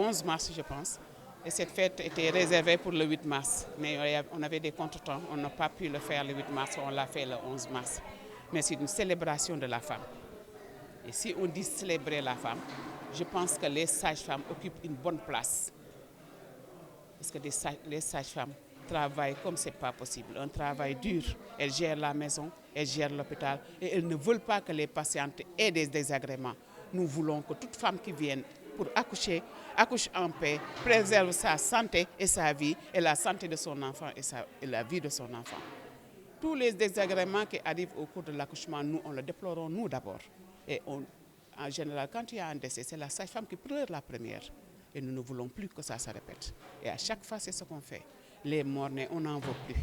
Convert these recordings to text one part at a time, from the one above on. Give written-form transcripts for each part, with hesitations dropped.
11 mars, je pense. Et cette fête était réservée pour le 8 mars. Mais on avait des contretemps, on n'a pas pu le faire le 8 mars, on l'a fait le 11 mars. Mais c'est une célébration de la femme. Et si on dit célébrer la femme, je pense que les sages-femmes occupent une bonne place. Parce que les sages-femmes travaillent comme ce n'est pas possible. Un travail dur. Elles gèrent la maison, elles gèrent l'hôpital et elles ne veulent pas que les patientes aient des désagréments. Nous voulons que toute femme qui vienne pour accoucher, accouche en paix, préserve sa santé et sa vie, et la santé de son enfant et la vie de son enfant. Tous les désagréments qui arrivent au cours de l'accouchement, nous, on le déplorons nous d'abord. Et en général, quand il y a un décès, c'est la sage-femme qui pleure la première. Et nous ne voulons plus que ça se répète. Et à chaque fois, c'est ce qu'on fait. Les morts-nés, on n'en veut plus.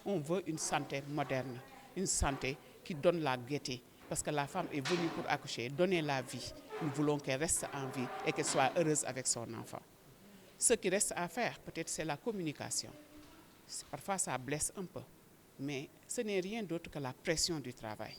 On veut une santé moderne, une santé qui donne la gaieté. Parce que la femme est venue pour accoucher, donner la vie. Nous voulons qu'elle reste en vie et qu'elle soit heureuse avec son enfant. Ce qui reste à faire, peut-être, c'est la communication. Parfois, ça blesse un peu. Mais ce n'est rien d'autre que la pression du travail.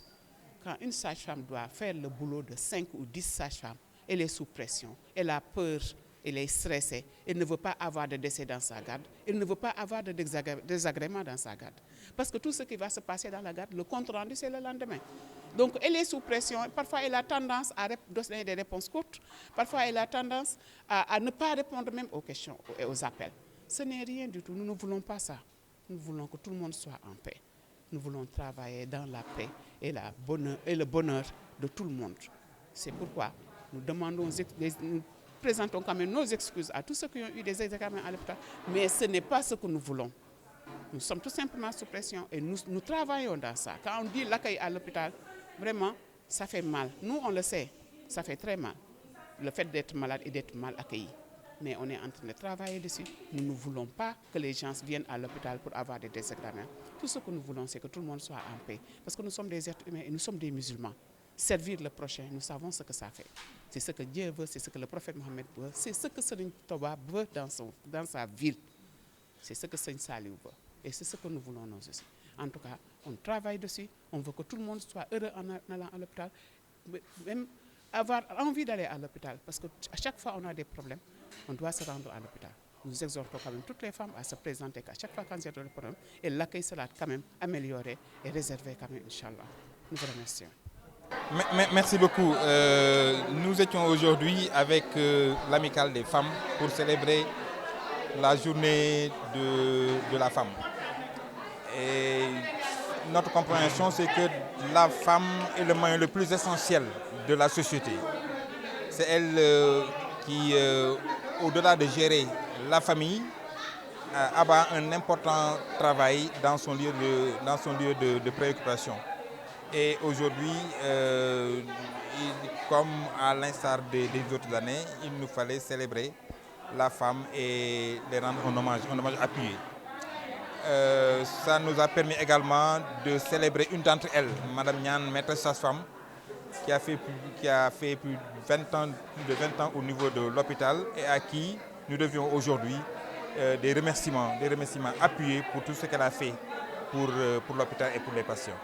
Quand une sage-femme doit faire le boulot de 5 ou 10 sages-femmes, elle est sous pression, elle a peur, elle est stressée, elle ne veut pas avoir de décès dans sa garde, elle ne veut pas avoir de désagréments dans sa garde. Parce que tout ce qui va se passer dans la garde, le compte rendu, c'est le lendemain. Donc elle est sous pression, parfois elle a tendance à donner des réponses courtes, parfois elle a tendance à ne pas répondre même aux questions et aux appels. Ce n'est rien du tout, nous ne voulons pas ça. Nous voulons que tout le monde soit en paix. Nous voulons travailler dans la paix et le bonheur de tout le monde. C'est pourquoi nous présentons quand même nos excuses à tous ceux qui ont eu des examens à l'hôpital, mais ce n'est pas ce que nous voulons. Nous sommes tout simplement sous pression et nous travaillons dans ça. Quand on dit l'accueil à l'hôpital, vraiment, ça fait mal. Nous, on le sait, ça fait très mal. Le fait d'être malade et d'être mal accueilli. Mais on est en train de travailler dessus. Nous ne voulons pas que les gens viennent à l'hôpital pour avoir des examens. Tout ce que nous voulons, c'est que tout le monde soit en paix. Parce que nous sommes des êtres humains et nous sommes des musulmans. Servir le prochain, nous savons ce que ça fait. C'est ce que Dieu veut, c'est ce que le prophète Mohammed veut, c'est ce que Serigne Touba veut dans sa ville. C'est ce que Serigne Saliou veut. Et c'est ce que nous voulons nous aussi. En tout cas, on travaille dessus, on veut que tout le monde soit heureux en allant à l'hôpital, même avoir envie d'aller à l'hôpital. Parce qu'à chaque fois on a des problèmes, on doit se rendre à l'hôpital. Nous exhortons quand même toutes les femmes à se présenter à chaque fois quand il y a des problèmes. Et l'accueil sera quand même amélioré et réservé quand même, Inch'Allah. Nous vous remercions. Merci beaucoup. Nous étions aujourd'hui avec l'Amicale des femmes pour célébrer la journée de la femme. Et notre compréhension, c'est que la femme est le moyen le plus essentiel de la société. C'est elle qui, au-delà de gérer la famille, abat un important travail dans son lieu de préoccupation. Et aujourd'hui, comme à l'instar des autres années, il nous fallait célébrer la femme et les rendre un hommage appuyé. Ça nous a permis également de célébrer une d'entre elles, Madame Niane, maîtresse sage-femme, qui a fait plus de 20 ans au niveau de l'hôpital et à qui nous devions aujourd'hui des remerciements appuyés pour tout ce qu'elle a fait pour l'hôpital et pour les patients.